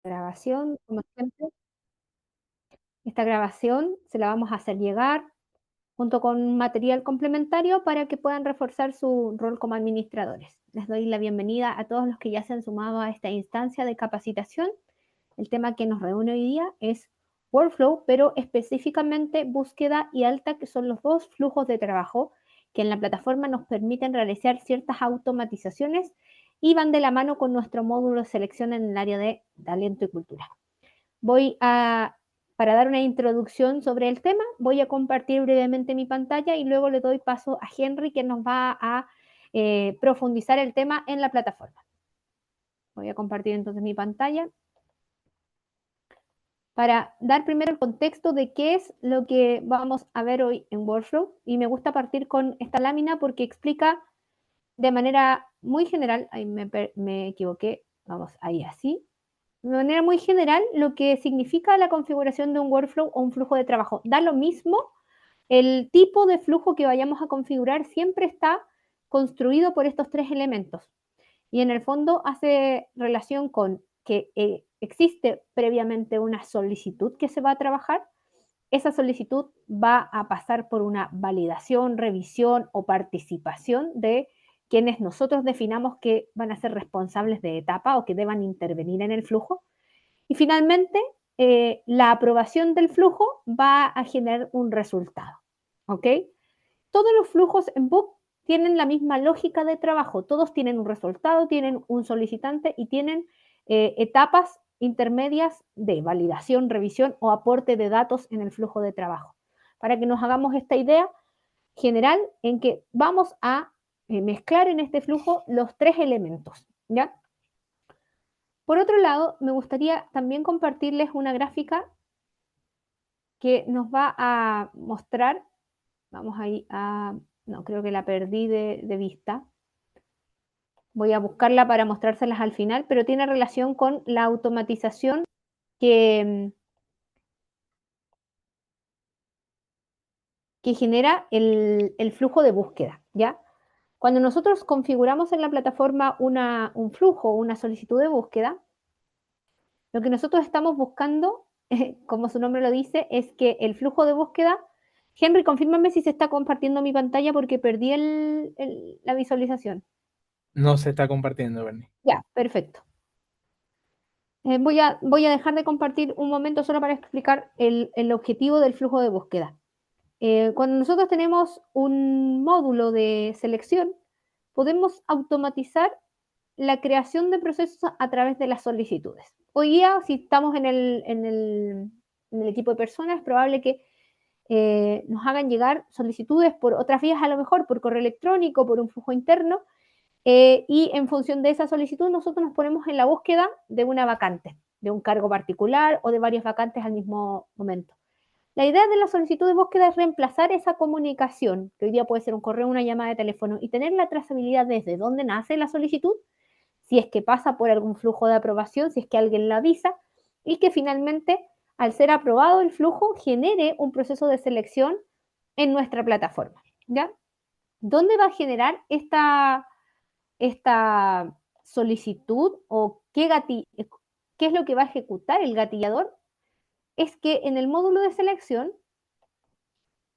Grabación, como siempre. Esta grabación se la vamos a hacer llegar junto con material complementario para que puedan reforzar su rol como administradores. Les doy la bienvenida a todos los que ya se han sumado a esta instancia de capacitación. El tema que nos reúne hoy día es workflow, pero específicamente búsqueda y alta, que son los dos flujos de trabajo que en la plataforma nos permiten realizar ciertas automatizaciones y van de la mano con nuestro módulo de selección en el área de talento y cultura. Voy a, para dar una introducción sobre el tema, voy a compartir brevemente mi pantalla y luego le doy paso a Henry, que nos va a profundizar el tema en la plataforma. Voy a compartir entonces mi pantalla para dar primero el contexto de qué es lo que vamos a ver hoy en Workflow. Y me gusta partir con esta lámina porque explica de manera muy general, ahí me equivoqué, vamos, ahí así, de manera muy general lo que significa la configuración de un workflow o un flujo de trabajo. Da lo mismo, el tipo de flujo que vayamos a configurar siempre está construido por estos tres elementos. Y en el fondo hace relación con que existe previamente una solicitud que se va a trabajar. Esa solicitud va a pasar por una validación, revisión o participación de quienes nosotros definamos que van a ser responsables de etapa o que deban intervenir en el flujo. Y finalmente, la aprobación del flujo va a generar un resultado. ¿Ok? Todos los flujos en Book tienen la misma lógica de trabajo. Todos tienen un resultado, tienen un solicitante y tienen etapas intermedias de validación, revisión o aporte de datos en el flujo de trabajo. Para que nos hagamos esta idea general en que vamos a mezclar en este flujo los tres elementos. ¿Ya? Por otro lado, me gustaría también compartirles una gráfica que nos va a mostrar, vamos ahí a, no, creo que la perdí de vista, voy a buscarla para mostrárselas al final, pero tiene relación con la automatización que, que genera el flujo de búsqueda, ¿ya? Cuando nosotros configuramos en la plataforma un flujo o una solicitud de búsqueda, lo que nosotros estamos buscando, como su nombre lo dice, es que el flujo de búsqueda. Henry, confírmame si se está compartiendo mi pantalla porque perdí la visualización. No se está compartiendo, Bernie. Ya, perfecto. Voy a dejar de compartir un momento solo para explicar el objetivo del flujo de búsqueda. Cuando nosotros tenemos un módulo de selección, podemos automatizar la creación de procesos a través de las solicitudes. Hoy día, si estamos en el equipo de personas, es probable que nos hagan llegar solicitudes por otras vías, a lo mejor por correo electrónico, por un flujo interno, y en función de esa solicitud nosotros nos ponemos en la búsqueda de una vacante, de un cargo particular o de varias vacantes al mismo momento. La idea de la solicitud de búsqueda es reemplazar esa comunicación, que hoy día puede ser un correo, una llamada de teléfono, y tener la trazabilidad desde dónde nace la solicitud, si es que pasa por algún flujo de aprobación, si es que alguien la avisa, y que finalmente, al ser aprobado el flujo, genere un proceso de selección en nuestra plataforma. ¿Ya? ¿Dónde va a generar esta solicitud o qué es lo que va a ejecutar el gatillador? Es que en el módulo de selección,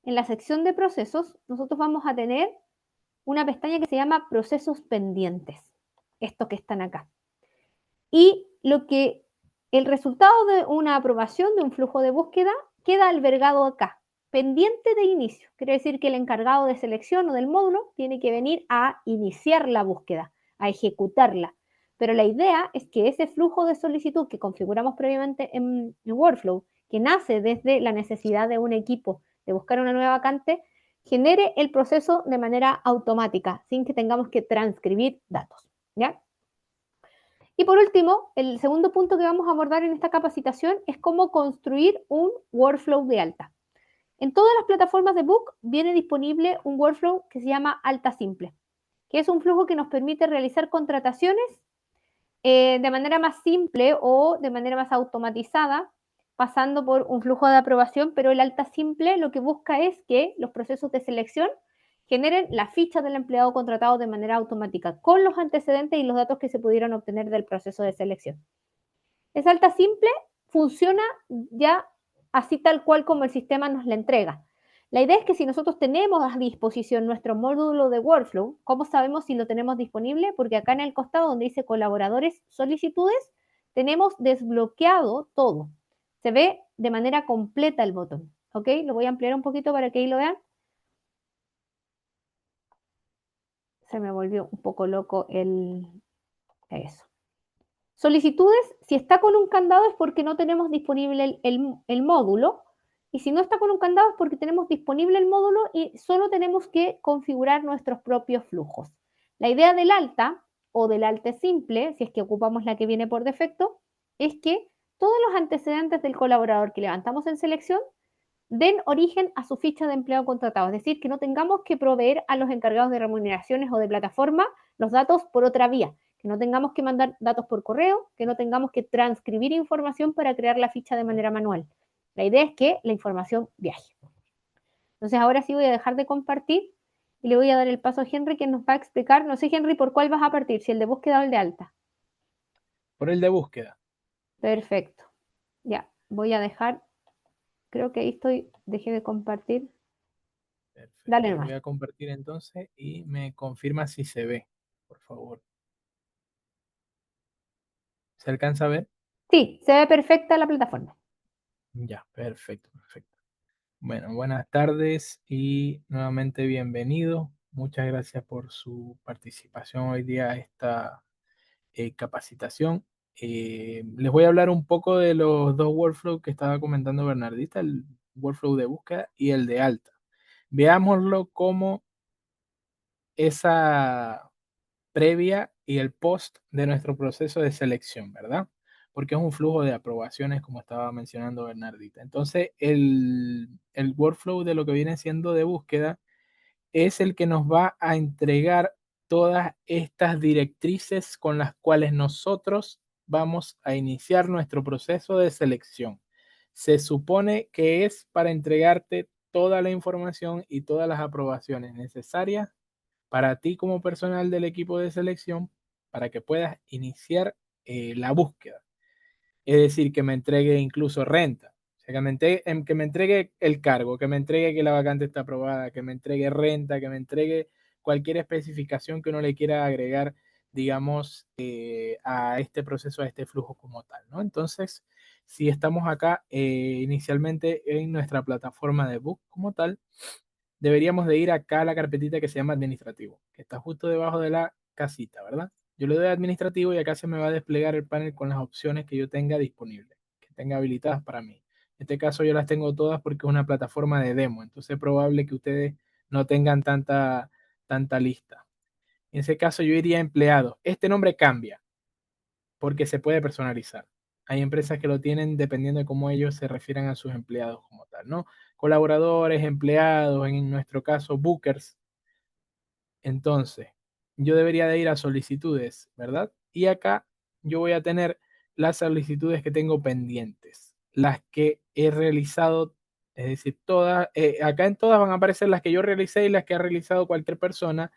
en la sección de procesos, nosotros vamos a tener una pestaña que se llama procesos pendientes, estos que están acá. Y el resultado de una aprobación de un flujo de búsqueda queda albergado acá, pendiente de inicio. Quiere decir que el encargado de selección o del módulo tiene que venir a iniciar la búsqueda, a ejecutarla. Pero la idea es que ese flujo de solicitud que configuramos previamente en Workflow, que nace desde la necesidad de un equipo de buscar una nueva vacante, genere el proceso de manera automática, sin que tengamos que transcribir datos. ¿Ya? Y por último, el segundo punto que vamos a abordar en esta capacitación es cómo construir un workflow de alta. En todas las plataformas de Book viene disponible un workflow que se llama Alta Simple, que es un flujo que nos permite realizar contrataciones de manera más simple o de manera más automatizada, pasando por un flujo de aprobación, pero el Alta Simple lo que busca es que los procesos de selección generen la ficha del empleado contratado de manera automática, con los antecedentes y los datos que se pudieron obtener del proceso de selección. Es alta simple, funciona ya así tal cual como el sistema nos la entrega. La idea es que si nosotros tenemos a disposición nuestro módulo de workflow, ¿cómo sabemos si lo tenemos disponible? Porque acá en el costado donde dice colaboradores, solicitudes, tenemos desbloqueado todo. Se ve de manera completa el botón. ¿Ok? Lo voy a ampliar un poquito para que ahí lo vean. Se me volvió un poco loco eso. Solicitudes, si está con un candado es porque no tenemos disponible el módulo, y si no está con un candado es porque tenemos disponible el módulo y solo tenemos que configurar nuestros propios flujos. La idea del alta o del alta simple, si es que ocupamos la que viene por defecto, es que todos los antecedentes del colaborador que levantamos en selección den origen a su ficha de empleado contratado, es decir, que no tengamos que proveer a los encargados de remuneraciones o de plataforma los datos por otra vía, que no tengamos que mandar datos por correo, que no tengamos que transcribir información para crear la ficha de manera manual. La idea es que la información viaje. Entonces ahora sí voy a dejar de compartir y le voy a dar el paso a Henry que nos va a explicar, no sé Henry, por cuál vas a partir, si el de búsqueda o el de alta. Por el de búsqueda. Perfecto. Ya, voy a dejar, creo que ahí estoy, dejé de compartir. Perfecto. Dale Voy nomás. a compartir entonces y me confirma si se ve, por favor. ¿Se alcanza a ver? Sí, se ve perfecta la plataforma. Ya, perfecto, perfecto. Bueno, buenas tardes y nuevamente bienvenido. Muchas gracias por su participación hoy día a esta capacitación. Les voy a hablar un poco de los dos workflows que estaba comentando Bernardita, el workflow de búsqueda y el de alta. Veámoslo como esa previa y el post de nuestro proceso de selección, ¿verdad? Porque es un flujo de aprobaciones, como estaba mencionando Bernardita. Entonces, el workflow de lo que viene siendo de búsqueda es el que nos va a entregar todas estas directrices con las cuales nosotros vamos a iniciar nuestro proceso de selección. Se supone que es para entregarte toda la información y todas las aprobaciones necesarias para ti como personal del equipo de selección para que puedas iniciar la búsqueda. Es decir, que me entregue incluso renta, o sea, que me entregue el cargo, que me entregue que la vacante está aprobada, que me entregue renta, que me entregue cualquier especificación que uno le quiera agregar, digamos, a este proceso, a este flujo como tal, ¿no? Entonces, si estamos acá inicialmente en nuestra plataforma de Book como tal, deberíamos de ir acá a la carpetita que se llama administrativo, que está justo debajo de la casita, ¿verdad? Yo le doy a administrativo y acá se me va a desplegar el panel con las opciones que yo tenga disponibles, que tenga habilitadas para mí. En este caso yo las tengo todas porque es una plataforma de demo, entonces es probable que ustedes no tengan tanta lista. En ese caso yo iría a empleado. Este nombre cambia porque se puede personalizar. Hay empresas que lo tienen dependiendo de cómo ellos se refieran a sus empleados como tal, ¿no? Colaboradores, empleados, en nuestro caso, bookers. Entonces, yo debería de ir a solicitudes, ¿verdad? Y acá yo voy a tener las solicitudes que tengo pendientes, las que he realizado, es decir, todas, acá en todas van a aparecer las que yo realicé y las que ha realizado cualquier persona,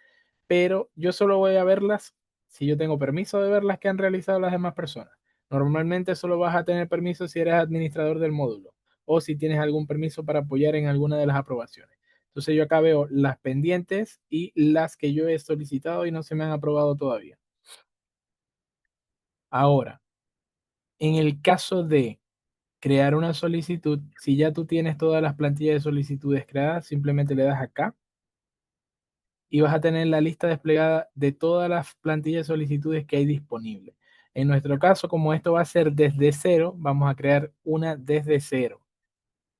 pero yo solo voy a verlas si yo tengo permiso de ver las que han realizado las demás personas. Normalmente solo vas a tener permiso si eres administrador del módulo o si tienes algún permiso para apoyar en alguna de las aprobaciones. Entonces yo acá veo las pendientes y las que yo he solicitado y no se me han aprobado todavía. Ahora, en el caso de crear una solicitud, si ya tú tienes todas las plantillas de solicitudes creadas, simplemente le das acá y vas a tener la lista desplegada de todas las plantillas de solicitudes que hay disponibles. En nuestro caso, como esto va a ser desde cero, vamos a crear una desde cero.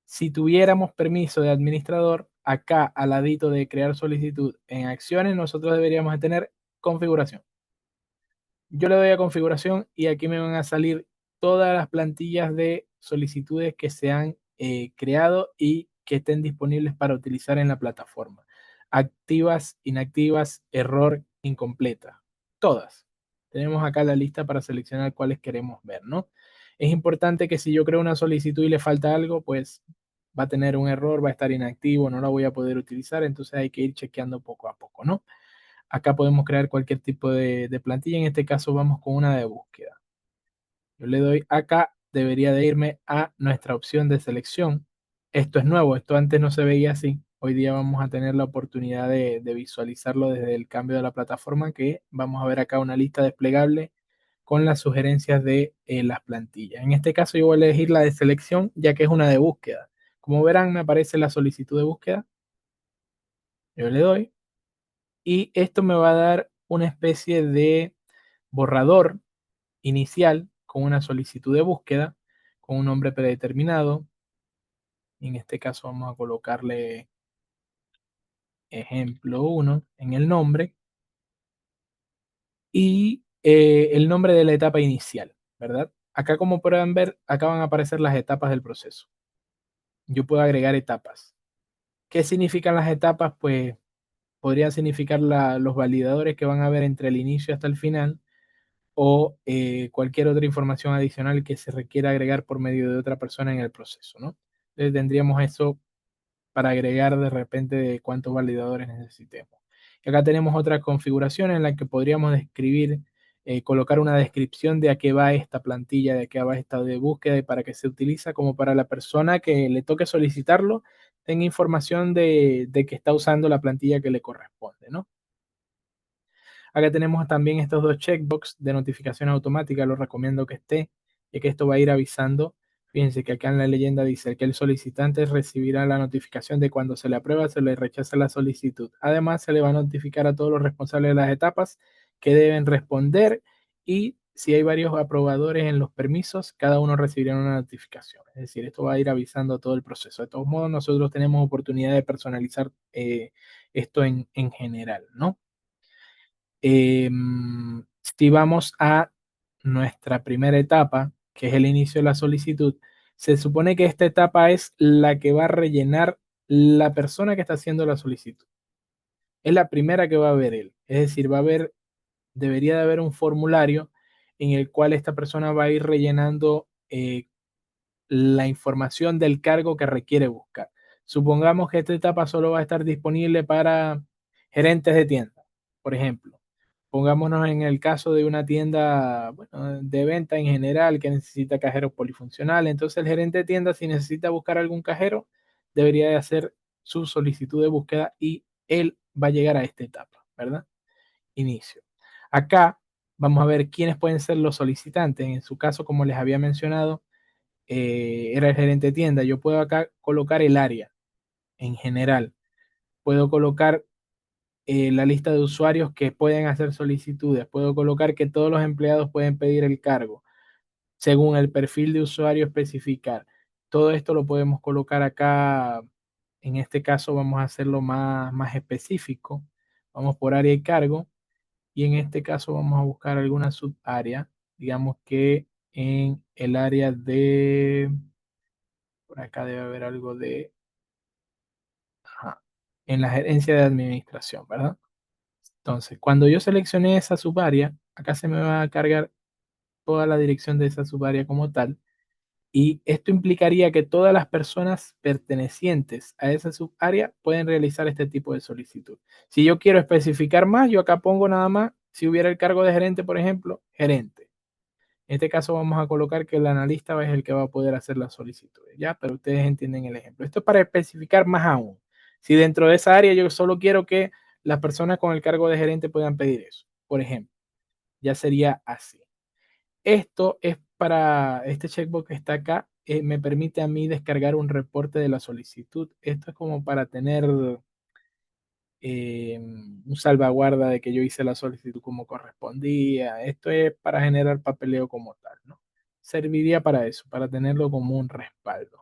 Si tuviéramos permiso de administrador, acá al ladito de crear solicitud en acciones, nosotros deberíamos de tener configuración. Yo le doy a configuración y aquí me van a salir todas las plantillas de solicitudes que se han creado y que estén disponibles para utilizar en la plataforma. Activas, inactivas, error, incompleta. Todas. Tenemos acá la lista para seleccionar cuáles queremos ver, ¿no? Es importante que si yo creo una solicitud y le falta algo, pues va a tener un error, va a estar inactivo, no la voy a poder utilizar, entonces hay que ir chequeando poco a poco, ¿no? Acá podemos crear cualquier tipo de plantilla, en este caso vamos con una de búsqueda. Yo le doy acá, debería de irme a nuestra opción de selección. Esto es nuevo, esto antes no se veía así. Hoy día vamos a tener la oportunidad de visualizarlo desde el cambio de la plataforma, que vamos a ver acá una lista desplegable con las sugerencias de las plantillas. En este caso yo voy a elegir la de selección, ya que es una de búsqueda. Como verán, me aparece la solicitud de búsqueda. Yo le doy y esto me va a dar una especie de borrador inicial con una solicitud de búsqueda, con un nombre predeterminado. En este caso vamos a colocarle ejemplo 1 en el nombre y el nombre de la etapa inicial, ¿verdad? Acá como pueden ver, acá van a aparecer las etapas del proceso. Yo puedo agregar etapas. ¿Qué significan las etapas? Pues podrían significar los validadores que van a ver entre el inicio hasta el final o cualquier otra información adicional que se requiera agregar por medio de otra persona en el proceso, ¿no? Entonces tendríamos eso para agregar de repente de cuántos validadores necesitemos. Y acá tenemos otra configuración en la que podríamos describir, colocar una descripción de a qué va esta plantilla, de a qué va esta de búsqueda y para qué se utiliza, como para la persona que le toque solicitarlo, tenga información de que está usando la plantilla que le corresponde, ¿no? Acá tenemos también estos dos checkbox de notificación automática, los recomiendo que esté, ya que esto va a ir avisando. Fíjense que acá en la leyenda dice que el solicitante recibirá la notificación de cuando se le aprueba o se le rechaza la solicitud. Además, se le va a notificar a todos los responsables de las etapas que deben responder y si hay varios aprobadores en los permisos, cada uno recibirá una notificación. Es decir, esto va a ir avisando todo el proceso. De todos modos, nosotros tenemos oportunidad de personalizar esto en general, ¿no? Si vamos a nuestra primera etapa, que es el inicio de la solicitud, se supone que esta etapa es la que va a rellenar la persona que está haciendo la solicitud. Es la primera que va a ver él. Es decir, debería de haber un formulario en el cual esta persona va a ir rellenando la información del cargo que requiere buscar. Supongamos que esta etapa solo va a estar disponible para gerentes de tienda, por ejemplo. Pongámonos en el caso de una tienda, bueno, de venta en general que necesita cajeros polifuncionales. Entonces el gerente de tienda, si necesita buscar algún cajero, debería de hacer su solicitud de búsqueda y él va a llegar a esta etapa, ¿verdad? Inicio. Acá vamos a ver quiénes pueden ser los solicitantes. En su caso, como les había mencionado, era el gerente de tienda. Yo puedo acá colocar el área en general. Puedo colocar la lista de usuarios que pueden hacer solicitudes. Puedo colocar que todos los empleados pueden pedir el cargo. Según el perfil de usuario especificar. Todo esto lo podemos colocar acá. En este caso vamos a hacerlo más específico. Vamos por área y cargo. Y en este caso vamos a buscar alguna subárea. Digamos que en el área de... Por acá debe haber algo de... Ajá, en la gerencia de administración, ¿verdad? Entonces, cuando yo seleccioné esa subárea, acá se me va a cargar toda la dirección de esa subárea como tal. Y esto implicaría que todas las personas pertenecientes a esa subárea pueden realizar este tipo de solicitud. Si yo quiero especificar más, yo acá pongo nada más, si hubiera el cargo de gerente, por ejemplo, gerente. En este caso vamos a colocar que el analista es el que va a poder hacer las solicitudes, ¿ya? Pero ustedes entienden el ejemplo. Esto es para especificar más aún. Si dentro de esa área yo solo quiero que las personas con el cargo de gerente puedan pedir eso, por ejemplo, ya sería así. Esto es para este checkbox que está acá, me permite a mí descargar un reporte de la solicitud. Esto es como para tener un salvaguarda de que yo hice la solicitud como correspondía. Esto es para generar papeleo como tal, ¿no? Serviría para eso, para tenerlo como un respaldo.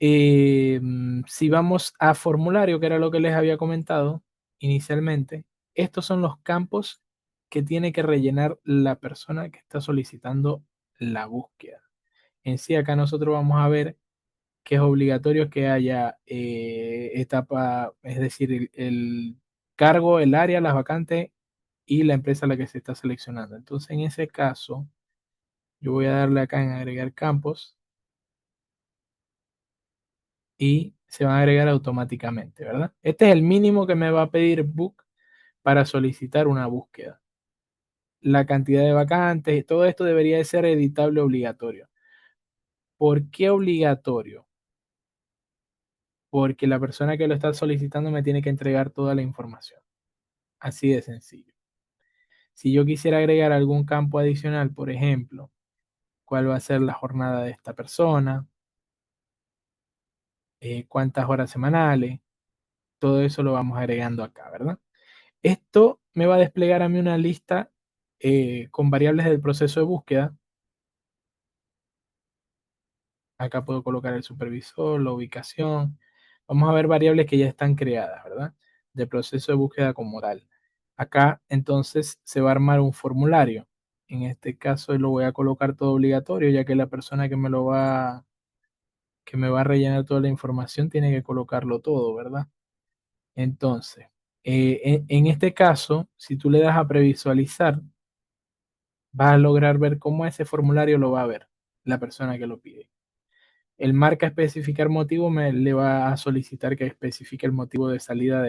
Si vamos a formulario, que era lo que les había comentado inicialmente, estos son los campos que tiene que rellenar la persona que está solicitando la búsqueda. En sí, acá nosotros vamos a ver que es obligatorio que haya etapa, es decir, el cargo, el área, las vacantes y la empresa a la que se está seleccionando. Entonces, en ese caso, yo voy a darle acá en agregar campos y se van a agregar automáticamente, ¿verdad? Este es el mínimo que me va a pedir Book para solicitar una búsqueda. la cantidad de vacantes, todo esto debería de ser editable obligatorio. ¿Por qué obligatorio? Porque la persona que lo está solicitando me tiene que entregar toda la información. Así de sencillo. Si yo quisiera agregar algún campo adicional, por ejemplo, cuál va a ser la jornada de esta persona, cuántas horas semanales, todo eso lo vamos agregando acá, ¿verdad? Esto me va a desplegar a mí una lista con variables del proceso de búsqueda. Acá puedo colocar el supervisor, la ubicación. Vamos a ver variables que ya están creadas, ¿verdad? Del proceso de búsqueda como tal. Acá entonces se va a armar un formulario. En este caso lo voy a colocar todo obligatorio, ya que la persona que me va a rellenar toda la información tiene que colocarlo todo, ¿verdad? Entonces, en este caso, si tú le das a previsualizar, vas a lograr ver cómo ese formulario lo va a ver la persona que lo pide. El marca especificar motivo le va a solicitar que especifique el motivo de salida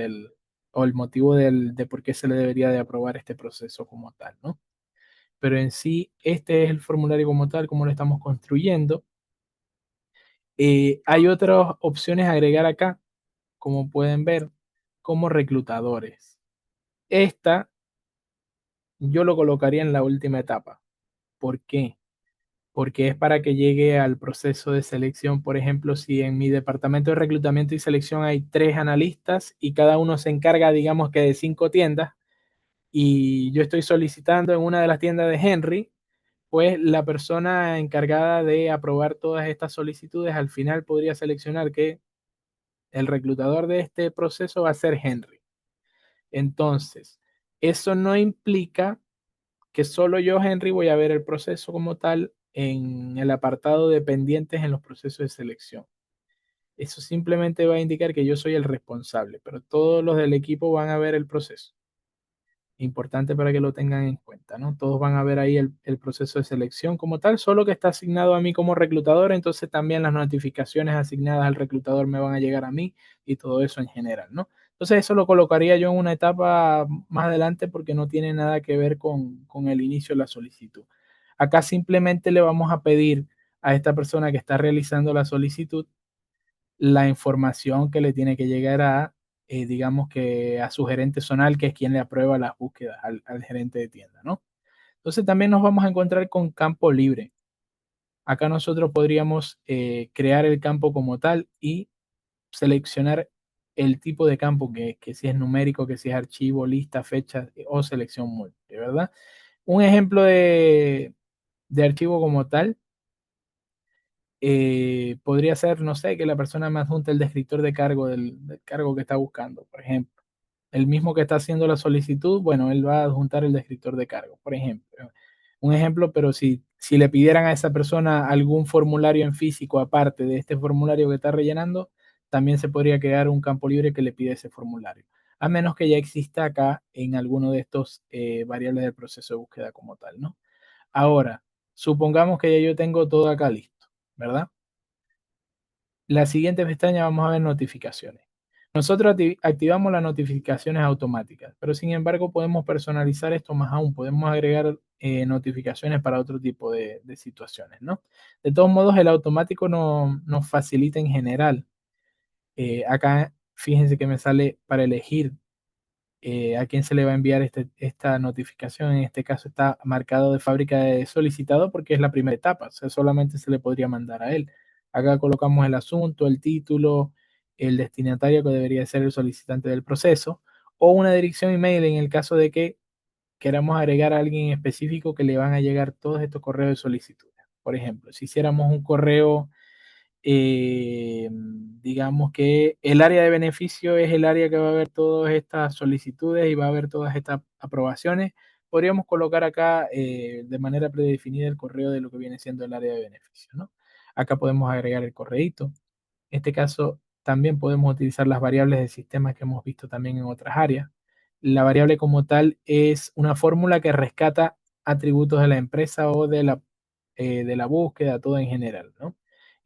o el motivo de por qué se le debería de aprobar este proceso como tal, ¿no? Pero en sí, este es el formulario como tal, como lo estamos construyendo. Hay otras opciones a agregar acá, como pueden ver, como reclutadores. Esta yo lo colocaría en la última etapa. ¿Por qué? Porque es para que llegue al proceso de selección. Por ejemplo, si en mi departamento de reclutamiento y selección hay 3 analistas y cada uno se encarga, digamos que de 5 tiendas, y yo estoy solicitando en una de las tiendas de Henry, pues la persona encargada de aprobar todas estas solicitudes al final podría seleccionar que el reclutador de este proceso va a ser Henry. Entonces, eso no implica que solo yo, Henry, voy a ver el proceso como tal en el apartado de pendientes en los procesos de selección. Eso simplemente va a indicar que yo soy el responsable, pero todos los del equipo van a ver el proceso. Importante para que lo tengan en cuenta, ¿no? Todos van a ver ahí el proceso de selección como tal, solo que está asignado a mí como reclutador, entonces también las notificaciones asignadas al reclutador me van a llegar a mí y todo eso en general, ¿no? Entonces eso lo colocaría yo en una etapa más adelante porque no tiene nada que ver con el inicio de la solicitud. Acá simplemente le vamos a pedir a esta persona que está realizando la solicitud la información que le tiene que llegar a, digamos que a su gerente zonal, que es quien le aprueba las búsquedas al gerente de tienda, ¿no? Entonces también nos vamos a encontrar con campo libre. Acá nosotros podríamos crear el campo como tal y seleccionar el tipo de campo que si es numérico, que si es archivo, lista, fecha o selección múltiple, ¿verdad? Un ejemplo de archivo como tal podría ser, no sé, que la persona me adjunte el descriptor de cargo del cargo que está buscando, por ejemplo. El mismo que está haciendo la solicitud, bueno, él va a adjuntar el descriptor de cargo, por ejemplo. Un ejemplo, pero si le pidieran a esa persona algún formulario en físico aparte de este formulario que está rellenando, también se podría crear un campo libre que le pide ese formulario, a menos que ya exista acá en alguno de estos variables del proceso de búsqueda como tal, ¿no? Ahora, supongamos que ya yo tengo todo acá listo, ¿verdad? La siguiente pestaña vamos a ver notificaciones. Nosotros activamos las notificaciones automáticas, pero sin embargo podemos personalizar esto más aún, podemos agregar notificaciones para otro tipo de situaciones, ¿no? De todos modos, el automático nos facilita en general. Acá, fíjense que me sale para elegir a quién se le va a enviar esta notificación. En este caso está marcado de fábrica de solicitado porque es la primera etapa, o sea, solamente se le podría mandar a él. Acá colocamos el asunto, el título, el destinatario que debería ser el solicitante del proceso o una dirección email en el caso de que queramos agregar a alguien específico que le van a llegar todos estos correos de solicitud. Por ejemplo, si hiciéramos un correo digamos que el área de beneficio es el área que va a ver todas estas solicitudes y va a ver todas estas aprobaciones. Podríamos colocar acá de manera predefinida el correo de lo que viene siendo el área de beneficio, ¿no? Acá podemos agregar el correíto. En este caso, también podemos utilizar las variables de sistema que hemos visto también en otras áreas. La variable como tal es una fórmula que rescata atributos de la empresa o de la búsqueda, todo en general, ¿no?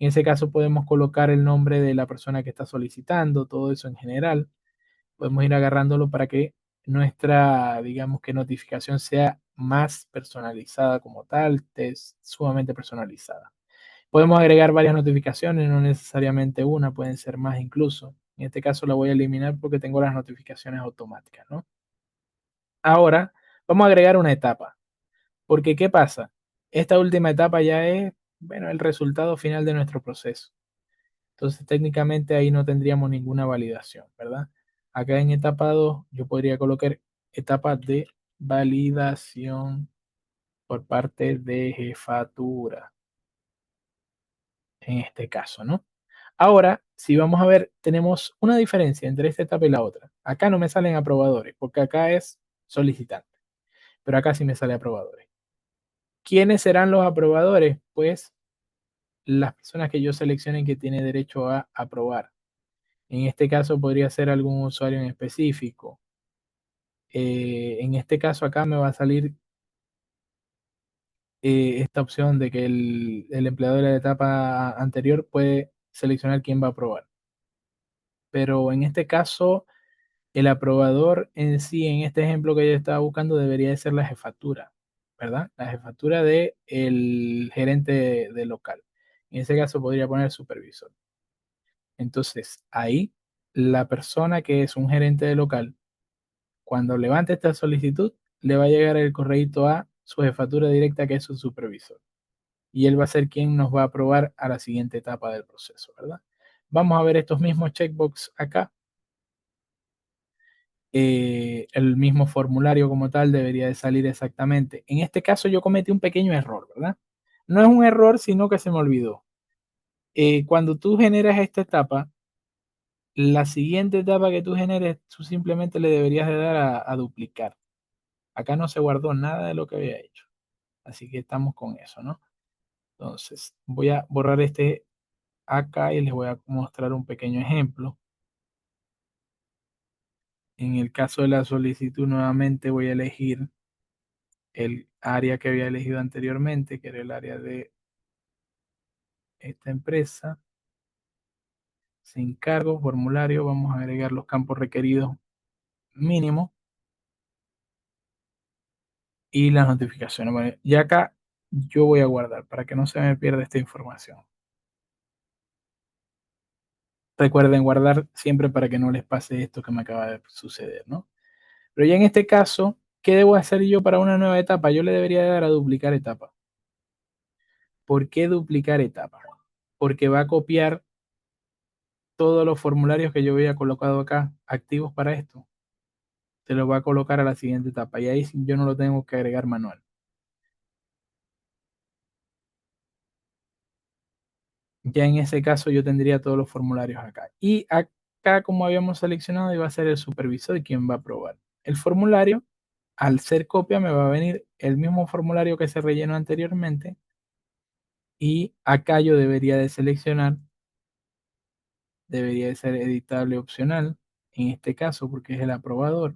En ese caso podemos colocar el nombre de la persona que está solicitando, todo eso en general. Podemos ir agarrándolo para que nuestra, digamos que notificación sea más personalizada como tal, es sumamente personalizada. Podemos agregar varias notificaciones, no necesariamente una, pueden ser más incluso. En este caso la voy a eliminar porque tengo las notificaciones automáticas, ¿no? Ahora vamos a agregar una etapa, porque ¿qué pasa? Esta última etapa ya es, bueno, el resultado final de nuestro proceso. Entonces técnicamente ahí no tendríamos ninguna validación, ¿verdad? Acá en etapa 2 yo podría colocar etapa de validación por parte de jefatura, en este caso, ¿no? Ahora, si vamos a ver, tenemos una diferencia entre esta etapa y la otra. Acá no me salen aprobadores, porque acá es solicitante, pero acá sí me sale aprobadores. ¿Quiénes serán los aprobadores? Pues las personas que yo seleccione que tiene derecho a aprobar. En este caso podría ser algún usuario en específico. En este caso acá me va a salir esta opción de que el empleador de la etapa anterior puede seleccionar quién va a aprobar. Pero en este caso, el aprobador en sí, en este ejemplo que yo estaba buscando, debería de ser la jefatura, ¿verdad? La jefatura del gerente de local. En ese caso podría poner supervisor. Entonces, ahí la persona que es un gerente de local, cuando levante esta solicitud, le va a llegar el correíto a su jefatura directa, que es su supervisor. Y él va a ser quien nos va a aprobar a la siguiente etapa del proceso, ¿verdad? Vamos a ver estos mismos checkbox acá. El mismo formulario como tal debería de salir exactamente. En este caso yo cometí un pequeño error, ¿verdad? No es un error, sino que se me olvidó. Cuando tú generas esta etapa, la siguiente etapa que tú generes, tú simplemente le deberías de dar a duplicar. Acá no se guardó nada de lo que había hecho. Así que estamos con eso, ¿no? Entonces, voy a borrar este acá y les voy a mostrar un pequeño ejemplo. En el caso de la solicitud, nuevamente voy a elegir el área que había elegido anteriormente, que era el área de esta empresa. Sin cargo, formulario, vamos a agregar los campos requeridos mínimo y las notificaciones. Bueno, y acá yo voy a guardar para que no se me pierda esta información. Recuerden guardar siempre para que no les pase esto que me acaba de suceder, ¿no? Pero ya en este caso, ¿qué debo hacer yo para una nueva etapa? Yo le debería dar a duplicar etapa. ¿Por qué duplicar etapa? Porque va a copiar todos los formularios que yo había colocado acá activos para esto. Se los va a colocar a la siguiente etapa y ahí yo no lo tengo que agregar manual. Ya en ese caso yo tendría todos los formularios acá. Y acá, como habíamos seleccionado, iba a ser el supervisor quien va a aprobar. El formulario, al ser copia, me va a venir el mismo formulario que se rellenó anteriormente. Y acá yo debería de seleccionar, debería de ser editable opcional, en este caso, porque es el aprobador.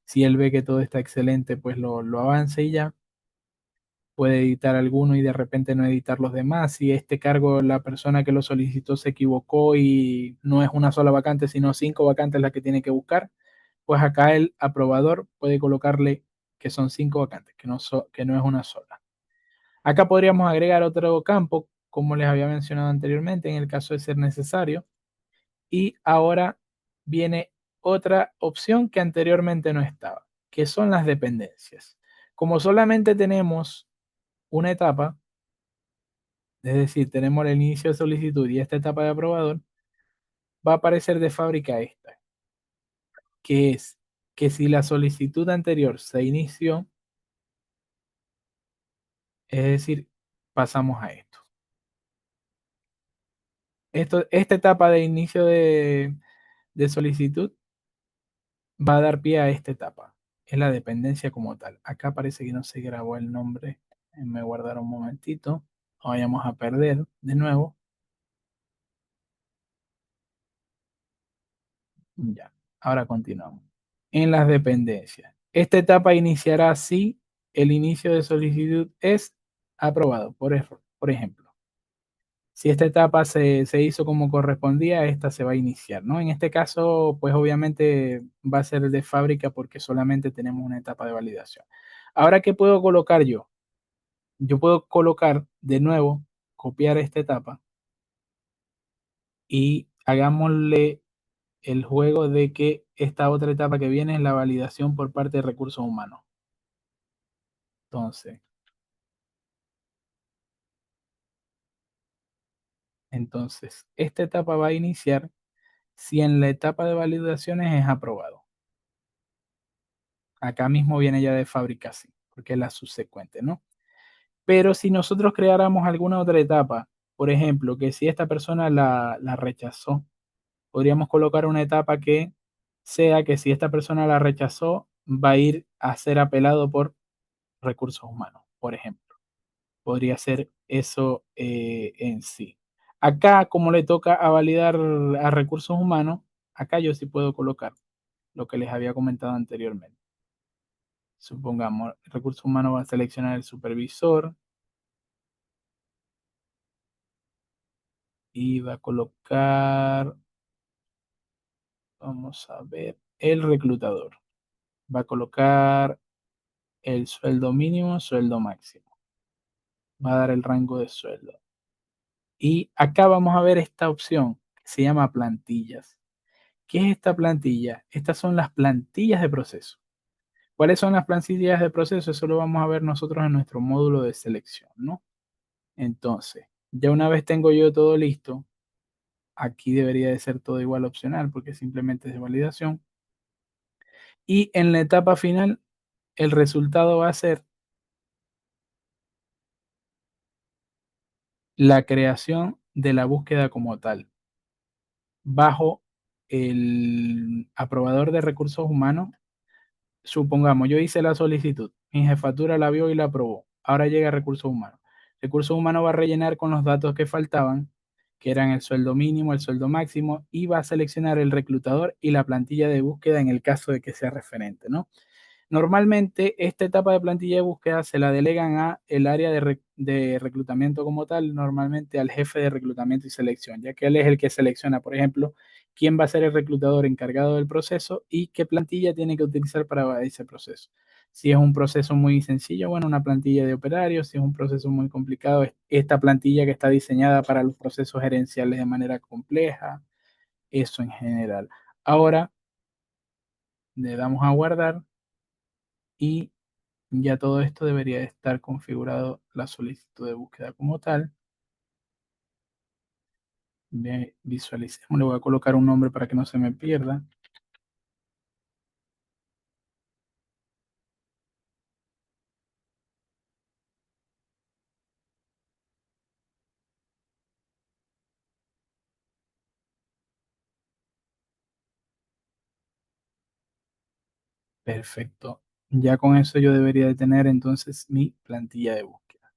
Si él ve que todo está excelente, pues lo avance y ya. Puede editar alguno y de repente no editar los demás. Si este cargo, la persona que lo solicitó se equivocó y no es una sola vacante, sino 5 vacantes las que tiene que buscar, pues acá el aprobador puede colocarle que son 5 vacantes, que no es una sola. Acá podríamos agregar otro campo, como les había mencionado anteriormente, en el caso de ser necesario. Y ahora viene otra opción que anteriormente no estaba, que son las dependencias. Como solamente tenemos una etapa, es decir, tenemos el inicio de solicitud y esta etapa de aprobador, va a aparecer de fábrica esta, que es que si la solicitud anterior se inició, es decir, pasamos a esto. Esta etapa de inicio de solicitud va a dar pie a esta etapa. Es la dependencia como tal. Acá parece que no se grabó el nombre. Me guardar un momentito. No vayamos a perder de nuevo. Ya, ahora continuamos. En las dependencias. Esta etapa iniciará si el inicio de solicitud es aprobado, por ejemplo. Si esta etapa se hizo como correspondía, esta se va a iniciar, ¿no? En este caso, pues obviamente va a ser de fábrica porque solamente tenemos una etapa de validación. Ahora, ¿qué puedo colocar yo? Yo puedo colocar de nuevo, copiar esta etapa y hagámosle el juego de que esta otra etapa que viene es la validación por parte de recursos humanos. Entonces, esta etapa va a iniciar si en la etapa de validaciones es aprobado. Acá mismo viene ya de fábrica, sí, porque es la subsecuente, ¿no? Pero si nosotros creáramos alguna otra etapa, por ejemplo, que si esta persona la rechazó, podríamos colocar una etapa que sea que si esta persona la rechazó, va a ir a ser apelado por recursos humanos, por ejemplo. Podría ser eso en sí. Acá, como le toca a validar a recursos humanos, acá yo sí puedo colocar lo que les había comentado anteriormente. Supongamos, recursos humanos va a seleccionar el supervisor y va a colocar, vamos a ver, el reclutador. Va a colocar el sueldo mínimo, sueldo máximo. Va a dar el rango de sueldo. Y acá vamos a ver esta opción que se llama plantillas. ¿Qué es esta plantilla? Estas son las plantillas de proceso. ¿Cuáles son las plantillas de proceso? Eso lo vamos a ver nosotros en nuestro módulo de selección, ¿no? Entonces, ya una vez tengo yo todo listo, aquí debería de ser todo igual opcional porque simplemente es de validación. Y en la etapa final, el resultado va a ser la creación de la búsqueda como tal, bajo el aprobador de recursos humanos. Supongamos, yo hice la solicitud, mi jefatura la vio y la aprobó. Ahora llega Recursos Humanos. Recursos Humanos va a rellenar con los datos que faltaban, que eran el sueldo mínimo, el sueldo máximo, y va a seleccionar el reclutador y la plantilla de búsqueda en el caso de que sea referente, ¿no? Normalmente esta etapa de plantilla de búsqueda se la delegan a el área de reclutamiento como tal, normalmente al jefe de reclutamiento y selección, ya que él es el que selecciona, por ejemplo, quién va a ser el reclutador encargado del proceso y qué plantilla tiene que utilizar para ese proceso. Si es un proceso muy sencillo, bueno, una plantilla de operarios. Si es un proceso muy complicado, esta plantilla que está diseñada para los procesos gerenciales de manera compleja, eso en general. Ahora le damos a guardar y ya todo esto debería de estar configurado la solicitud de búsqueda como tal. Visualicemos, le voy a colocar un nombre para que no se me pierda. Perfecto. Ya con eso yo debería de tener entonces mi plantilla de búsqueda.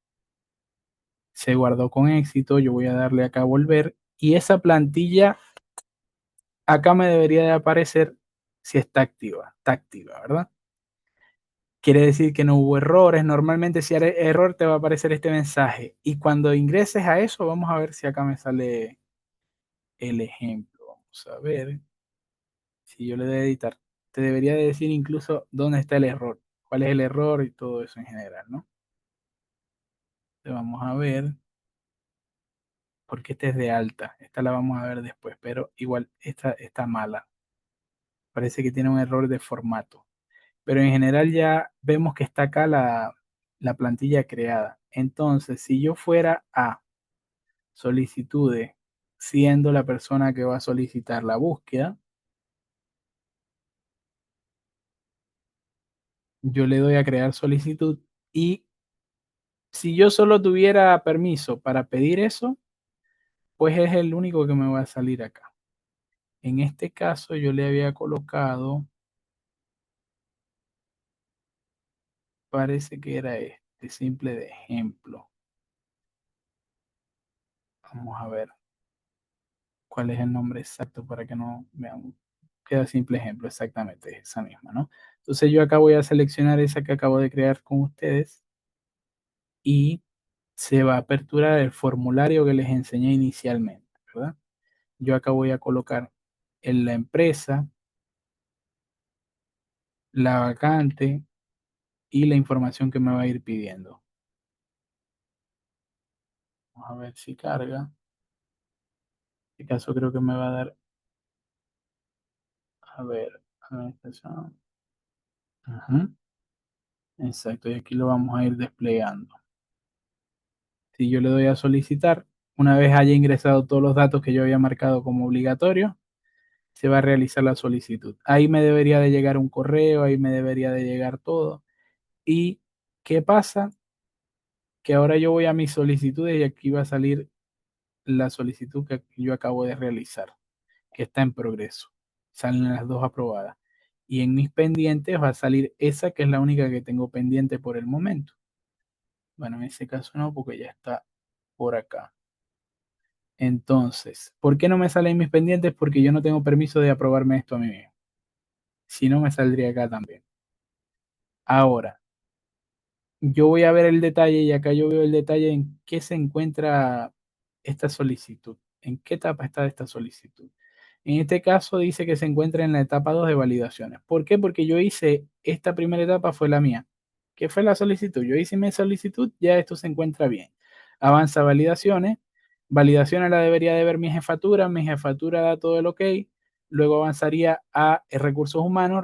Se guardó con éxito, yo voy a darle acá a volver y esa plantilla acá me debería de aparecer si está activa, ¿verdad? Quiere decir que no hubo errores. Normalmente si hay error te va a aparecer este mensaje. Y cuando ingreses a eso, vamos a ver si acá me sale el ejemplo. Vamos a ver si yo le doy a editar. Te debería de decir incluso dónde está el error, cuál es el error y todo eso en general, ¿no? Entonces vamos a ver, porque esta es de alta. Esta la vamos a ver después, pero igual esta está mala. Parece que tiene un error de formato. Pero en general ya vemos que está acá la plantilla creada. Entonces, si yo fuera a solicitudes, siendo la persona que va a solicitar la búsqueda, yo le doy a crear solicitud y si yo solo tuviera permiso para pedir eso, pues es el único que me va a salir acá. En este caso yo le había colocado, parece que era este, simple de ejemplo. Vamos a ver cuál es el nombre exacto para que no vean. Queda simple ejemplo, exactamente, es esa misma, ¿no? Entonces yo acá voy a seleccionar esa que acabo de crear con ustedes y se va a aperturar el formulario que les enseñé inicialmente, ¿verdad? Yo acá voy a colocar en la empresa, la vacante y la información que me va a ir pidiendo. Vamos a ver si carga. En este caso creo que me va a dar, a ver, administración. Ajá, exacto, y aquí lo vamos a ir desplegando. Si yo le doy a solicitar, una vez haya ingresado todos los datos que yo había marcado como obligatorio, se va a realizar la solicitud. Ahí me debería de llegar un correo, ahí me debería de llegar todo. ¿Y qué pasa? Que ahora yo voy a mis solicitudes y aquí va a salir la solicitud que yo acabo de realizar, que está en progreso. Salen las dos aprobadas. Y en mis pendientes va a salir esa que es la única que tengo pendiente por el momento. Bueno, en ese caso no, porque ya está por acá. Entonces, ¿por qué no me salen mis pendientes? Porque yo no tengo permiso de aprobarme esto a mí mismo. Si no, me saldría acá también. Ahora, yo voy a ver el detalle y acá yo veo el detalle en qué se encuentra esta solicitud, en qué etapa está esta solicitud. En este caso dice que se encuentra en la etapa 2 de validaciones. ¿Por qué? Porque yo hice, esta primera etapa fue la mía, que fue la solicitud. Yo hice mi solicitud, ya esto se encuentra bien. Avanza validaciones. Validaciones la debería de ver mi jefatura da todo el ok. Luego avanzaría a recursos humanos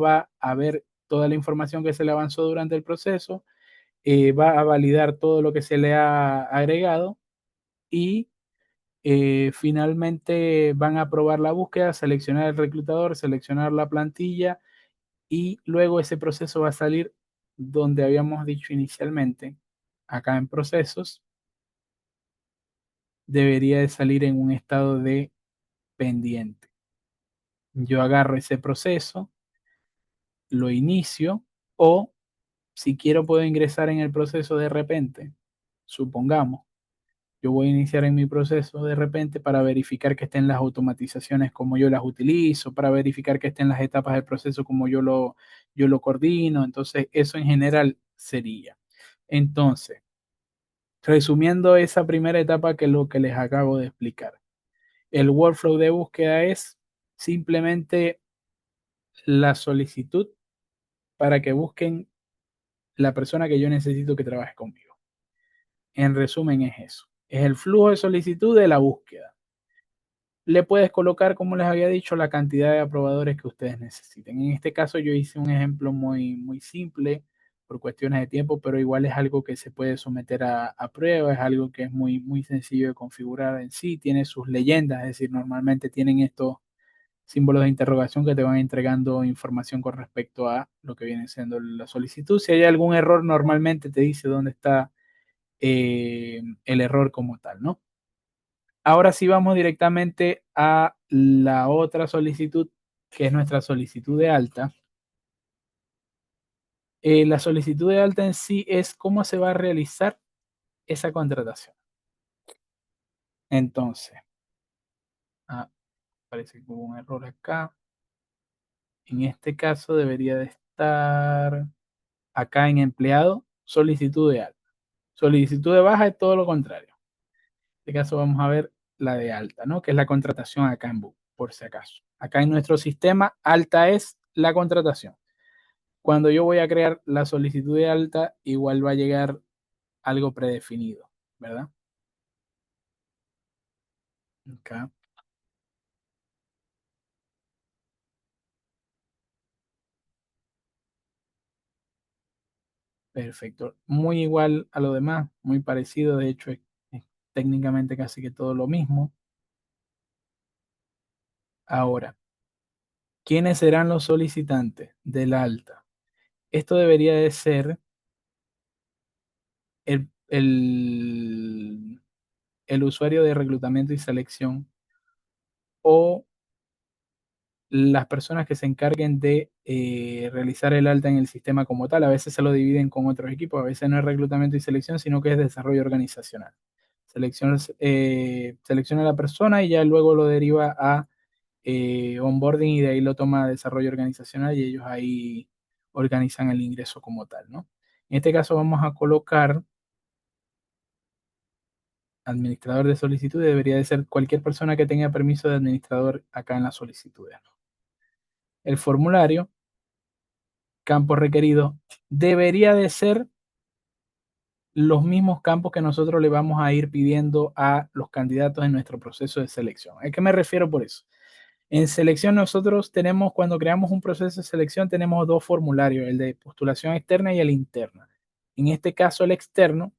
va a ver toda la información que se le avanzó durante el proceso, va a validar todo lo que se le ha agregado y finalmente van a aprobar la búsqueda, seleccionar el reclutador, seleccionar la plantilla y luego ese proceso va a salir donde habíamos dicho inicialmente, acá en procesos, debería de salir en un estado de pendiente. Yo agarro ese proceso, lo inicio o si quiero puedo ingresar en el proceso de repente, supongamos. Yo voy a iniciar en mi proceso de repente para verificar que estén las automatizaciones como yo las utilizo, para verificar que estén las etapas del proceso como yo lo coordino. Entonces, eso en general sería. Entonces, resumiendo esa primera etapa que es lo que les acabo de explicar. El workflow de búsqueda es simplemente la solicitud para que busquen la persona que yo necesito que trabaje conmigo. En resumen es eso. Es el flujo de solicitud de la búsqueda. Le puedes colocar, como les había dicho, la cantidad de aprobadores que ustedes necesiten. En este caso yo hice un ejemplo muy simple por cuestiones de tiempo, pero igual es algo que se puede someter a prueba, es algo que es muy sencillo de configurar en sí, tiene sus leyendas, es decir, normalmente tienen estos símbolos de interrogación que te van entregando información con respecto a lo que viene siendo la solicitud. Si hay algún error, normalmente te dice dónde está el error como tal, ¿no? Ahora sí vamos directamente a la otra solicitud, que es nuestra solicitud de alta. La solicitud de alta en sí es cómo se va a realizar esa contratación. Entonces, parece que hubo un error acá. En este caso debería de estar acá en empleado, solicitud de alta. Solicitud de baja es todo lo contrario. En este caso vamos a ver la de alta, ¿no? Que es la contratación acá en Book, por si acaso. Acá en nuestro sistema, alta es la contratación. Cuando yo voy a crear la solicitud de alta, igual va a llegar algo predefinido, ¿verdad? Acá, perfecto. Muy igual a lo demás, muy parecido, de hecho es técnicamente casi que todo lo mismo. Ahora, ¿quiénes serán los solicitantes del alta? Esto debería de ser el usuario de reclutamiento y selección o las personas que se encarguen de realizar el alta en el sistema como tal. A veces se lo dividen con otros equipos, a veces no es reclutamiento y selección, sino que es desarrollo organizacional. Selecciona a la persona y ya luego lo deriva a onboarding y de ahí lo toma a desarrollo organizacional y ellos ahí organizan el ingreso como tal, ¿no? En este caso vamos a colocar administrador de solicitudes debería de ser cualquier persona que tenga permiso de administrador acá en las solicitudes. El formulario, campo requerido, debería de ser los mismos campos que nosotros le vamos a ir pidiendo a los candidatos en nuestro proceso de selección. ¿A qué me refiero por eso? En selección nosotros tenemos, cuando creamos un proceso de selección, tenemos dos formularios, el de postulación externa y el interna. En este caso, el externo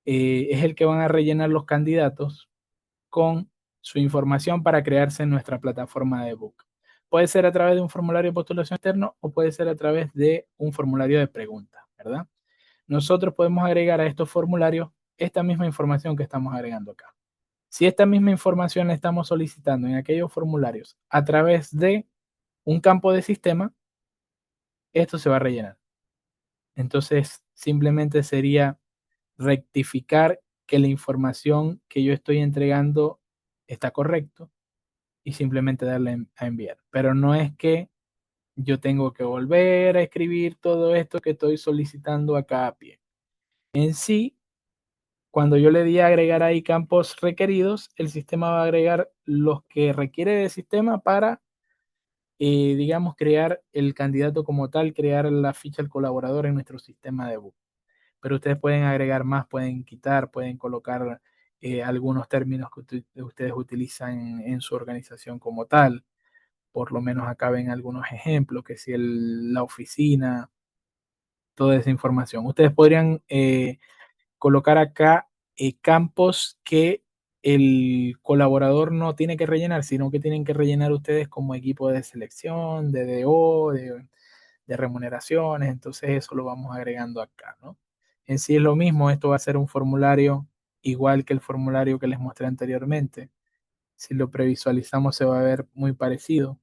es el que van a rellenar los candidatos con su información para crearse en nuestra plataforma de Book. Puede ser a través de un formulario de postulación externo o puede ser a través de un formulario de preguntas, ¿verdad? Nosotros podemos agregar a estos formularios esta misma información que estamos agregando acá. Si esta misma información la estamos solicitando en aquellos formularios a través de un campo de sistema, esto se va a rellenar. Entonces, simplemente sería rectificar que la información que yo estoy entregando está correcto y simplemente darle a enviar. Pero no es que yo tengo que volver a escribir todo esto que estoy solicitando acá a pie. En sí, cuando yo le di a agregar ahí campos requeridos, el sistema va a agregar los que requiere del sistema para, digamos, crear el candidato como tal, crear la ficha del colaborador en nuestro sistema de book. Pero ustedes pueden agregar más, pueden quitar, pueden colocar algunos términos que ustedes utilizan en su organización como tal. Por lo menos acá ven algunos ejemplos, que si la oficina, toda esa información. Ustedes podrían colocar acá campos que el colaborador no tiene que rellenar, sino que tienen que rellenar ustedes como equipo de selección, de DO, de remuneraciones, entonces eso lo vamos agregando acá, ¿no? En sí es lo mismo, esto va a ser un formulario igual que el formulario que les mostré anteriormente. Si lo previsualizamos se va a ver muy parecido,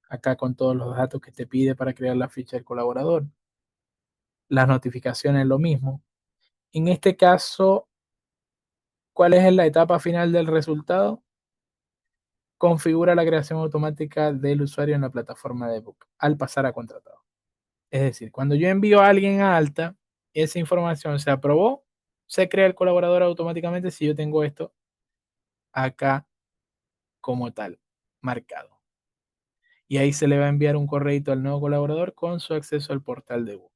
acá con todos los datos que te pide para crear la ficha del colaborador. Las notificaciones lo mismo. En este caso, ¿cuál es la etapa final del resultado? Configura la creación automática del usuario en la plataforma de Book al pasar a contratado. Es decir, cuando yo envío a alguien a alta, esa información se aprobó, se crea el colaborador automáticamente si yo tengo esto acá como tal, marcado. Y ahí se le va a enviar un correo al nuevo colaborador con su acceso al portal de Book.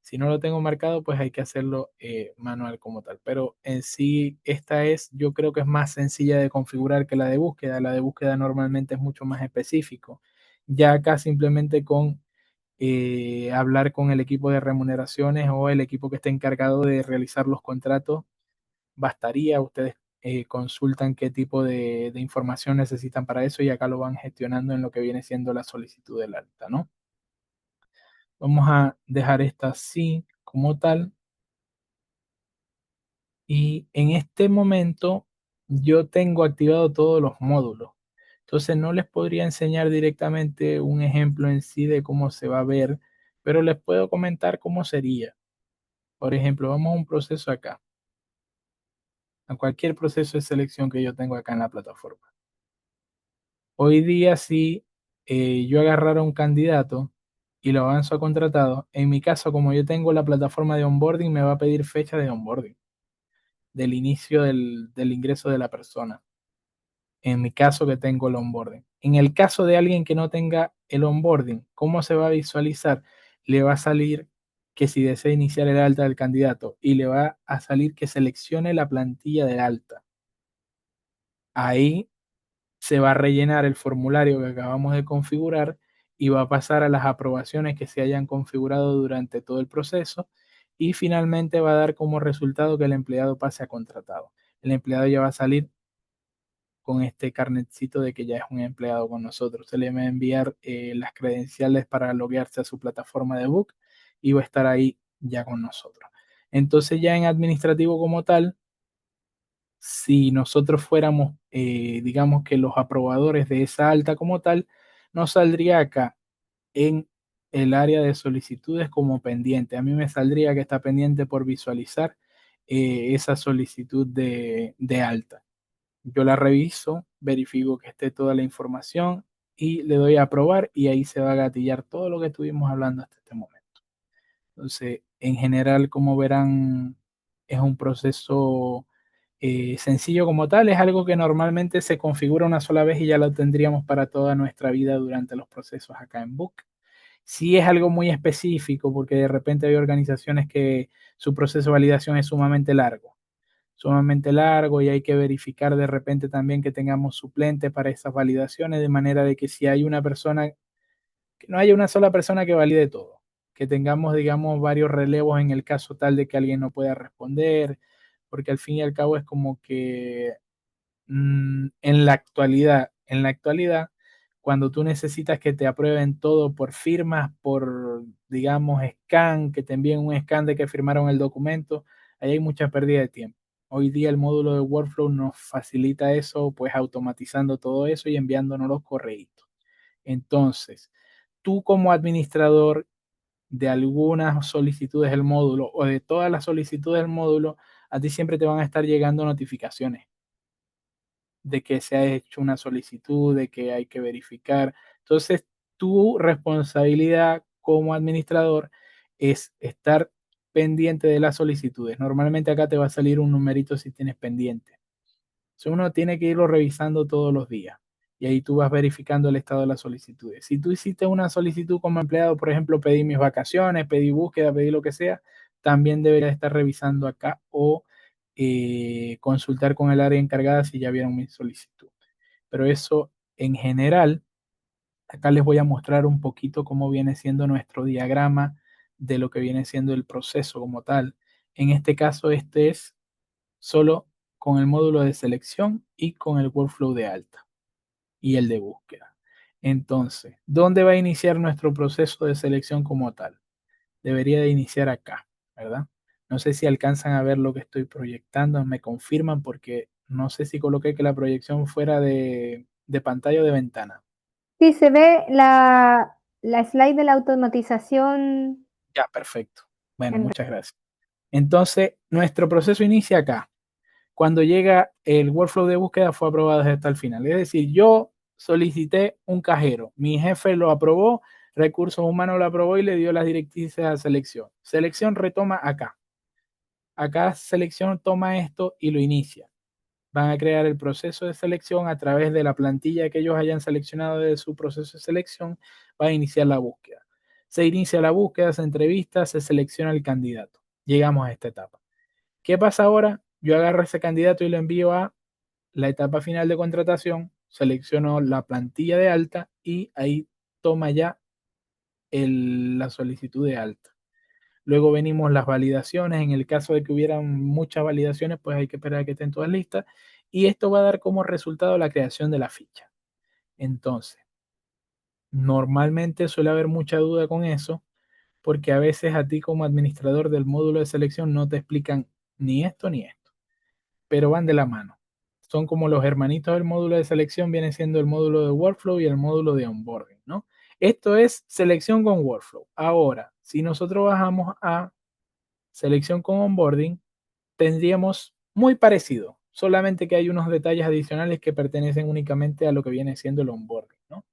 Si no lo tengo marcado, pues hay que hacerlo manual como tal. Pero en sí, esta es, yo creo que es más sencilla de configurar que la de búsqueda. La de búsqueda normalmente es mucho más específico. Ya acá simplemente con hablar con el equipo de remuneraciones o el equipo que esté encargado de realizar los contratos, bastaría. Ustedes consultan qué tipo de información necesitan para eso y acá lo van gestionando en lo que viene siendo la solicitud del alta, ¿no? Vamos a dejar esta así como tal. Y en este momento yo tengo activado todos los módulos. Entonces no les podría enseñar directamente un ejemplo en sí de cómo se va a ver, pero les puedo comentar cómo sería. Por ejemplo, vamos a un proceso acá, a cualquier proceso de selección que yo tengo acá en la plataforma. Hoy día si yo agarrara un candidato y lo avanzo a contratado, en mi caso como yo tengo la plataforma de onboarding, me va a pedir fecha de onboarding, del inicio del ingreso de la persona. En mi caso que tengo el onboarding. En el caso de alguien que no tenga el onboarding, ¿cómo se va a visualizar? Le va a salir que si desea iniciar el alta del candidato y le va a salir que seleccione la plantilla de alta. Ahí se va a rellenar el formulario que acabamos de configurar y va a pasar a las aprobaciones que se hayan configurado durante todo el proceso y finalmente va a dar como resultado que el empleado pase a contratado. El empleado ya va a salir con este carnetcito de que ya es un empleado con nosotros. Se le va a enviar las credenciales para loguearse a su plataforma de Book y va a estar ahí ya con nosotros. Entonces ya en administrativo como tal, si nosotros fuéramos, digamos que los aprobadores de esa alta como tal, nos saldría acá en el área de solicitudes como pendiente. A mí me saldría que está pendiente por visualizar esa solicitud de alta. Yo la reviso, verifico que esté toda la información y le doy a aprobar y ahí se va a gatillar todo lo que estuvimos hablando hasta este momento. Entonces, en general, como verán, es un proceso sencillo como tal, es algo que normalmente se configura una sola vez y ya lo tendríamos para toda nuestra vida durante los procesos acá en Book. Sí es algo muy específico porque de repente hay organizaciones que su proceso de validación es sumamente largo y hay que verificar de repente también que tengamos suplentes para esas validaciones, de manera de que si hay una persona, que no haya una sola persona que valide todo, que tengamos, digamos, varios relevos en el caso tal de que alguien no pueda responder, porque al fin y al cabo es como que en la actualidad, cuando tú necesitas que te aprueben todo por firmas, por, digamos, scan, que te envíen un scan de que firmaron el documento, ahí hay mucha pérdida de tiempo. Hoy día el módulo de Workflow nos facilita eso, pues automatizando todo eso y enviándonos los correos. Entonces, tú como administrador de algunas solicitudes del módulo o de todas las solicitudes del módulo, a ti siempre te van a estar llegando notificaciones de que se ha hecho una solicitud, de que hay que verificar. Entonces, tu responsabilidad como administrador es estar pendiente de las solicitudes. Normalmente acá te va a salir un numerito si tienes pendiente. Entonces, uno tiene que irlo revisando todos los días y ahí tú vas verificando el estado de las solicitudes. Si tú hiciste una solicitud como empleado, por ejemplo, pedí mis vacaciones, pedí búsqueda, pedí lo que sea, también deberías estar revisando acá o consultar con el área encargada si ya vieron mi solicitud. Pero eso en general, acá les voy a mostrar un poquito cómo viene siendo nuestro diagrama de lo que viene siendo el proceso como tal. En este caso, este es solo con el módulo de selección y con el workflow de alta y el de búsqueda. Entonces, ¿dónde va a iniciar nuestro proceso de selección como tal? Debería de iniciar acá, ¿verdad? No sé si alcanzan a ver lo que estoy proyectando, me confirman porque no sé si coloqué que la proyección fuera de pantalla o de ventana. Sí, se ve la slide de la automatización Ya, perfecto. Bueno, en muchas gracias. Entonces, nuestro proceso inicia acá. Cuando llega el workflow de búsqueda fue aprobado hasta el final. Es decir, yo solicité un cajero, mi jefe lo aprobó, recursos humanos lo aprobó y le dio las directrices a selección. Selección retoma acá. Acá selección toma esto y lo inicia. Van a crear el proceso de selección a través de la plantilla que ellos hayan seleccionado de su proceso de selección, va a iniciar la búsqueda. Se inicia la búsqueda, se entrevista, se selecciona el candidato. Llegamos a esta etapa. ¿Qué pasa ahora? Yo agarro ese candidato y lo envío a la etapa final de contratación, selecciono la plantilla de alta y ahí toma ya la solicitud de alta. Luego venimos las validaciones. En el caso de que hubieran muchas validaciones, pues hay que esperar a que estén todas listas. Y esto va a dar como resultado la creación de la ficha. Entonces, normalmente suele haber mucha duda con eso, porque a veces a ti como administrador del módulo de selección no te explican ni esto ni esto, pero van de la mano. Son como los hermanitos del módulo de selección, viene siendo el módulo de workflow y el módulo de onboarding, ¿no? Esto es selección con workflow. Ahora, si nosotros bajamos a selección con onboarding, tendríamos muy parecido, solamente que hay unos detalles adicionales que pertenecen únicamente a lo que viene siendo el onboarding, ¿no?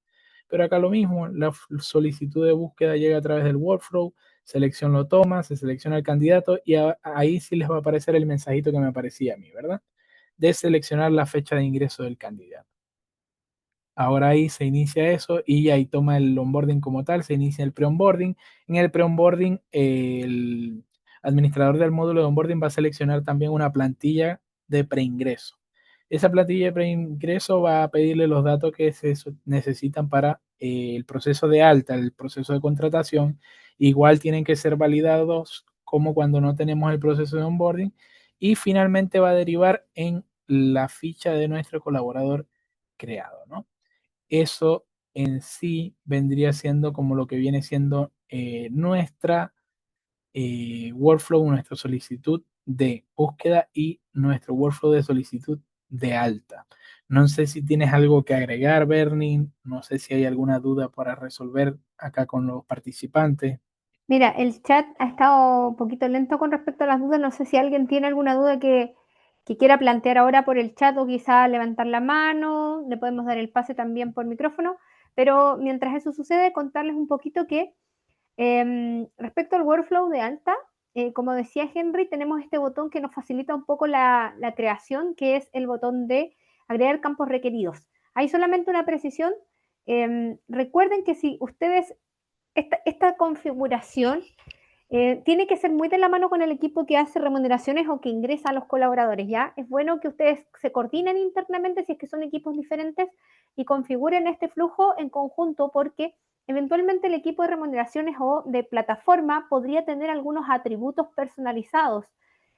Pero acá lo mismo, la solicitud de búsqueda llega a través del workflow, selección lo toma, se selecciona el candidato y ahí sí les va a aparecer el mensajito que me aparecía a mí, ¿verdad? De seleccionar la fecha de ingreso del candidato. Ahora ahí se inicia eso y ahí toma el onboarding como tal, se inicia el pre-onboarding. En el pre-onboarding, el administrador del módulo de onboarding va a seleccionar también una plantilla de preingreso. Esa plantilla de preingreso va a pedirle los datos que se necesitan para el proceso de alta, el proceso de contratación. Igual tienen que ser validados como cuando no tenemos el proceso de onboarding. Y finalmente va a derivar en la ficha de nuestro colaborador creado, ¿no? Eso en sí vendría siendo como lo que viene siendo nuestra workflow, nuestra solicitud de búsqueda y nuestro workflow de solicitud de alta. No sé si tienes algo que agregar, Bernie, no sé si hay alguna duda para resolver acá con los participantes. Mira, el chat ha estado un poquito lento con respecto a las dudas. No sé si alguien tiene alguna duda que quiera plantear ahora por el chat o quizá levantar la mano. Le podemos dar el pase también por micrófono. Pero mientras eso sucede, contarles un poquito que respecto al workflow de alta, como decía Henry, tenemos este botón que nos facilita un poco la creación, que es el botón de agregar campos requeridos. Hay solamente una precisión. Recuerden que si ustedes, esta configuración tiene que ser muy de la mano con el equipo que hace remuneraciones o que ingresa a los colaboradores, ¿ya? Es bueno que ustedes se coordinen internamente si es que son equipos diferentes y configuren este flujo en conjunto porque eventualmente el equipo de remuneraciones o de plataforma podría tener algunos atributos personalizados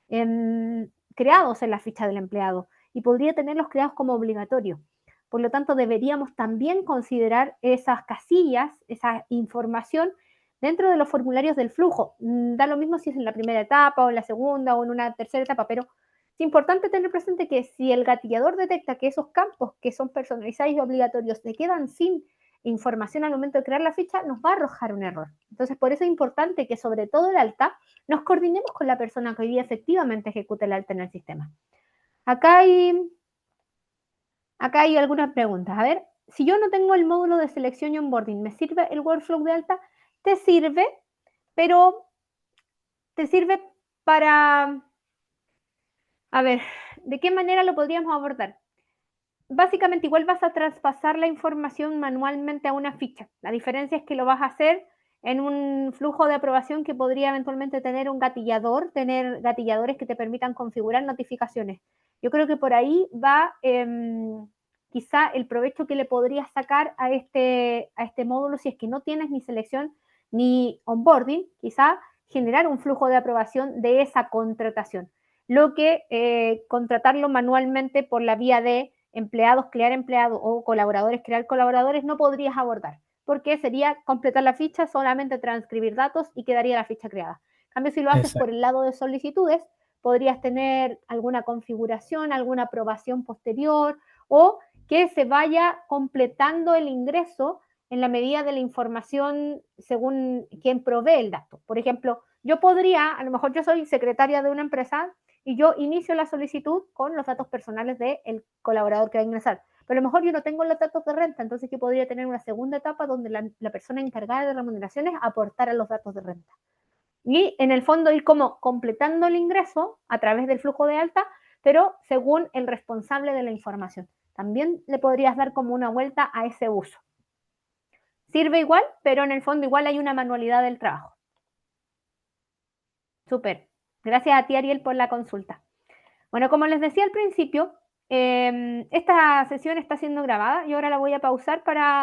creados en la ficha del empleado y podría tenerlos creados como obligatorios. Por lo tanto, deberíamos también considerar esas casillas, esa información dentro de los formularios del flujo. Da lo mismo si es en la primera etapa o en la segunda o en una tercera etapa, pero es importante tener presente que si el gatillador detecta que esos campos que son personalizados y obligatorios se quedan sin información al momento de crear la ficha, nos va a arrojar un error. Entonces, por eso es importante que sobre todo el alta nos coordinemos con la persona que hoy día efectivamente ejecute el alta en el sistema. Acá hay algunas preguntas. A ver, si yo no tengo el módulo de selección y onboarding, ¿me sirve el workflow de alta? Te sirve, pero te sirve para, a ver, ¿de qué manera lo podríamos abordar? Básicamente igual vas a traspasar la información manualmente a una ficha. La diferencia es que lo vas a hacer en un flujo de aprobación que podría eventualmente tener un gatillador, tener gatilladores que te permitan configurar notificaciones. Yo creo que por ahí va quizá el provecho que le podrías sacar a este módulo si es que no tienes ni selección ni onboarding, quizá generar un flujo de aprobación de esa contratación. Lo que contratarlo manualmente por la vía de empleados, crear empleados o colaboradores, crear colaboradores, no podrías abordar, porque sería completar la ficha, solamente transcribir datos y quedaría la ficha creada. En cambio, si lo haces por el lado de solicitudes, podrías tener alguna configuración, alguna aprobación posterior o que se vaya completando el ingreso en la medida de la información según quien provee el dato. Por ejemplo, yo podría, a lo mejor yo soy secretaria de una empresa y yo inicio la solicitud con los datos personales del colaborador que va a ingresar. Pero a lo mejor yo no tengo los datos de renta, entonces yo podría tener una segunda etapa donde la persona encargada de remuneraciones aportara los datos de renta. Y en el fondo ir como completando el ingreso a través del flujo de alta, pero según el responsable de la información. También le podrías dar como una vuelta a ese uso. Sirve igual, pero en el fondo igual hay una manualidad del trabajo. Súper. Gracias a ti, Ariel, por la consulta. Bueno, como les decía al principio, esta sesión está siendo grabada y ahora la voy a pausar para